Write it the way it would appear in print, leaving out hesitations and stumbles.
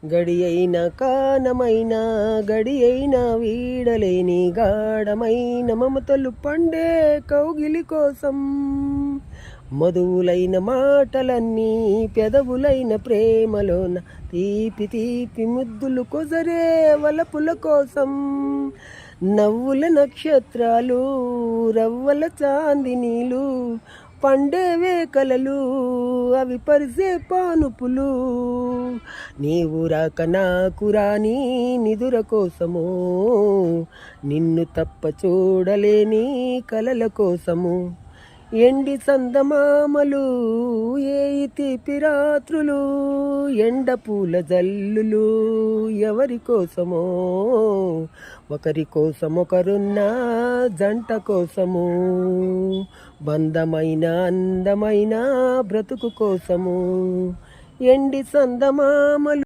గడి అయిన కానమైన గడి అయిన వీడలేని గాఢమైన మమతలు పండే కౌగిలి కోసం మధువులైన మాటలన్నీ పెదవులైన ప్రేమలోన తీపి తీపి ముద్దులు కొసరే వలపుల కోసం నవ్వుల నక్షత్రాలు రవ్వల చాందినీలు పండేవే కలలు అవి పరిసే పానుపులు నీవు రాక నాకు రాని నిదుర కోసము నిన్ను తప్ప చూడలేని కలల కోసము ఎండి సందమామలు ఏయి తీపి రాత్రులు ఎండ పూల జల్లులు ఎవరి కోసమో ఒకరి కోసం ఒకరున్న జంట కోసము బంధమైన అందమైన బ్రతుకు కోసము ఎండి సందమామలు